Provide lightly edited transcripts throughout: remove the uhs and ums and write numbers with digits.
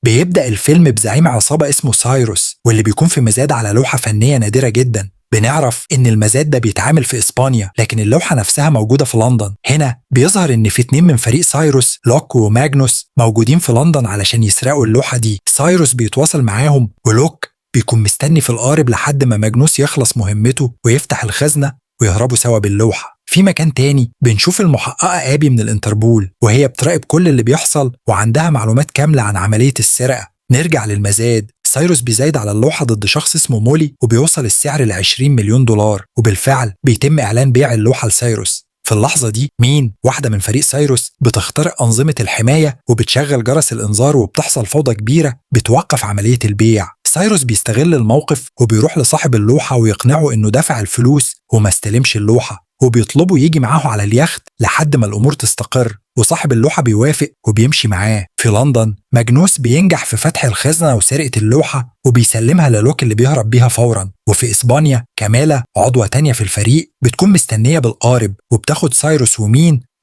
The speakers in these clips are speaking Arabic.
بيبدأ الفيلم بزعيم عصابة اسمه سايروس، واللي بيكون في مزاد على لوحة فنية نادرة جدا. بنعرف إن المزاد ده بيتعامل في إسبانيا، لكن اللوحة نفسها موجودة في لندن. هنا بيظهر إن في 2 من فريق سايروس، لوك وماجنوس، موجودين في لندن علشان يسرقوا اللوحة دي. سايروس بيتواصل معاهم، ولوك بيكون مستني في القارب لحد ما ماجنوس يخلص مهمته ويفتح الخزنة ويهربوا سوا باللوحة. في مكان تاني بنشوف المحققة آبي من الانتربول، وهي بتراقب كل اللي بيحصل وعندها معلومات كاملة عن عملية السرقة. نرجع للمزاد. سايروس بيزايد على اللوحة ضد شخص اسمه مولي، وبيوصل السعر ل20 مليون دولار، وبالفعل بيتم إعلان بيع اللوحة لسايروس. في اللحظة دي واحدة من فريق سايروس بتخترق أنظمة الحماية وبتشغل جرس الإنذار، وبتحصل فوضى كبيرة بتوقف عملية البيع. سايروس بيستغل الموقف وبيروح لصاحب اللوحة ويقنعه إنه دفع الفلوس وما استلمش اللوحة، وبيطلبه يجي معاه على اليخت لحد ما الأمور تستقر. وصاحب اللوحة بيوافق وبيمشي معاه. في لندن ماجنوس بينجح في فتح الخزنة وسرقة اللوحة، وبيسلمها للوك اللي بيهرب بيها فورا. وفي إسبانيا كاميلا، عضوة تانية في الفريق، بتكون مستنية بالقارب وبتاخد سايروس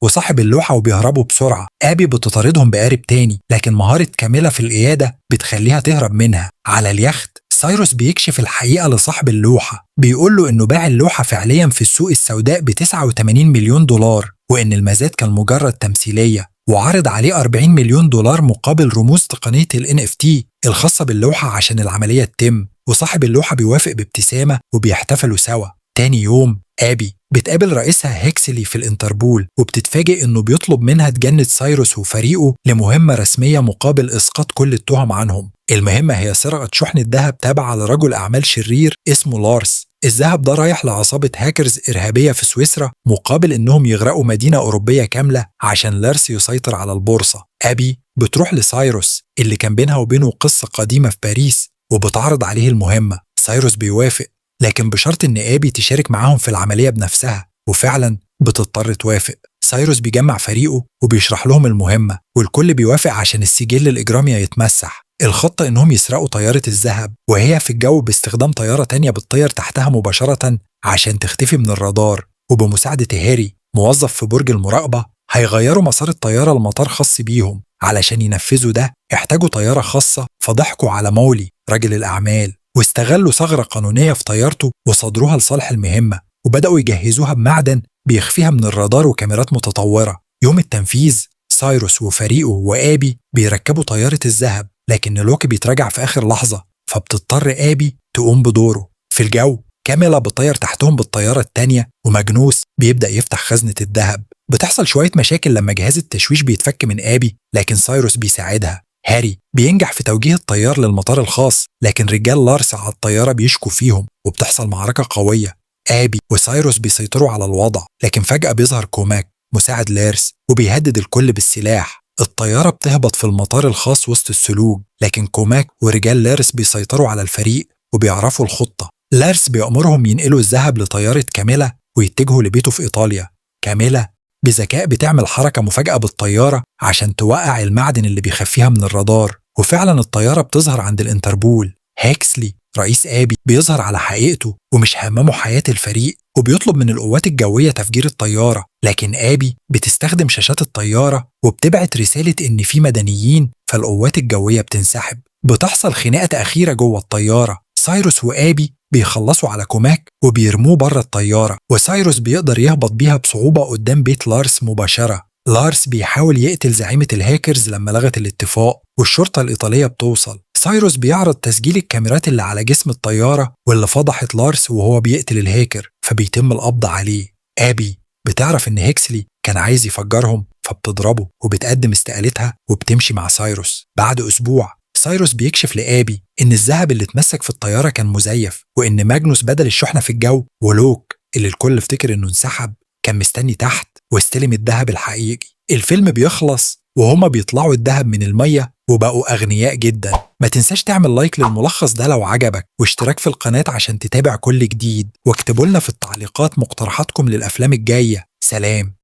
وصاحب اللوحة وبيهربوا بسرعة. آبي بتطاردهم بقارب تاني، لكن مهارة كاميلا في القيادة بتخليها تهرب منها. على اليخت سايروس بيكشف الحقيقة لصاحب اللوحة، بيقول له إنه باع اللوحة فعليا في السوق السوداء ب89 مليون دولار، وإن المزاد كان مجرد تمثيلية، وعرض عليه 40 مليون دولار مقابل رموز تقنية ال NFT الخاصة باللوحة عشان العملية تتم. وصاحب اللوحة بيوافق بابتسامة وبيحتفلوا سوا. تاني يوم آبي بتقابل رئيسها هيكسلي في الانتربول، وبتتفاجئ إنه بيطلب منها تجند سايروس وفريقه لمهمة رسمية مقابل إسقاط كل التهم عنهم. المهمة هي سرقة شحنة ذهب تابعة لرجل أعمال شرير اسمه لارس. الذهب ده رايح لعصابة هاكرز إرهابية في سويسرا مقابل إنهم يغرقوا مدينة أوروبية كاملة عشان لارس يسيطر على البورصة. آبي بتروح لسايروس اللي كان بينها وبينه قصة قديمة في باريس، وبتعرض عليه المهمة. سايروس بيوافق، لكن بشرط إن آبي تشارك معاهم في العملية بنفسها، وفعلا بتضطر توافق. سايروس بيجمع فريقه وبيشرح لهم المهمة، والكل بيوافق عشان السجل الإجرامي يتمسح. الخطة إنهم يسرقوا طيارة الذهب وهي في الجو باستخدام طيارة تانية بتطير تحتها مباشرة عشان تختفي من الرادار. وبمساعدة هاري موظف في برج المراقبة هيغيروا مسار الطيارة لمطار خاص بيهم. علشان ينفذوا ده احتاجوا طيارة خاصة، فضحكوا على مولي رجل الأعمال واستغلوا ثغرة قانونية في طيارته وصدروها لصالح المهمة، وبدأوا يجهزوها بمعدن بيخفيها من الرادار وكاميرات متطورة. يوم التنفيذ سايروس وفريقه وآبي بيركبوا طيارة الذهب، لكن لوكي بيتراجع في آخر لحظة، فبتضطر آبي تقوم بدوره. في الجو كاميلا بتطير تحتهم بالطيارة التانية، وماجنوس بيبدأ يفتح خزنة الذهب. بتحصل شوية مشاكل لما جهاز التشويش بيتفك من آبي، لكن سايروس بيساعدها. هاري بينجح في توجيه الطيار للمطار الخاص، لكن رجال لارس على الطيارة بيشكوا فيهم، وبتحصل معركة قوية. آبي وسايروس بيسيطروا على الوضع، لكن فجأة بيظهر كوماك مساعد لارس وبيهدد الكل بالسلاح. الطيارة بتهبط في المطار الخاص وسط الثلوج، لكن كوماك ورجال لارس بيسيطروا على الفريق وبيعرفوا الخطة. لارس بيأمرهم ينقلوا الذهب لطيارة كاميلا ويتجهوا لبيته في إيطاليا. كاميلا بذكاء بتعمل حركة مفاجأة بالطيارة عشان توقع المعدن اللي بيخفيها من الرادار، وفعلا الطيارة بتظهر عند الانتربول. هيكسلي رئيس آبي بيظهر على حقيقته ومش هممه حياة الفريق، وبيطلب من القوات الجوية تفجير الطيارة، لكن آبي بتستخدم شاشات الطيارة وبتبعت رسالة إن في مدنيين، فالقوات الجوية بتنسحب. بتحصل خناقة أخيرة جوه الطيارة. سايروس وآبي بيخلصوا على كوماك وبيرموه بره الطيارة، وسايروس بيقدر يهبط بيها بصعوبة قدام بيت لارس مباشرة. لارس بيحاول يقتل زعيمة الهاكرز لما لغت الاتفاق، والشرطة الإيطالية بتوصل. سايروس بيعرض تسجيل الكاميرات اللي على جسم الطيارة واللي فضحت لارس وهو بيقتل الهاكر، فبيتم القبض عليه. آبي بتعرف إن هيكسلي كان عايز يفجرهم، فبتضربه وبتقدم استقالتها وبتمشي مع سايروس. بعد أسبوع سايروس بيكشف لآبي إن الذهب اللي اتمسك في الطيارة كان مزيف، وإن ماجنوس بدل الشحنة في الجو، ولوك اللي الكل افتكر إنه انسحب كان مستني تحت واستلم الذهب الحقيقي. الفيلم بيخلص وهما بيطلعوا الذهب من المية وبقوا أغنياء جدا. ما تنساش تعمل لايك للملخص ده لو عجبك، واشتراك في القناة عشان تتابع كل جديد، واكتبوا لنا في التعليقات مقترحاتكم للأفلام الجاية. سلام.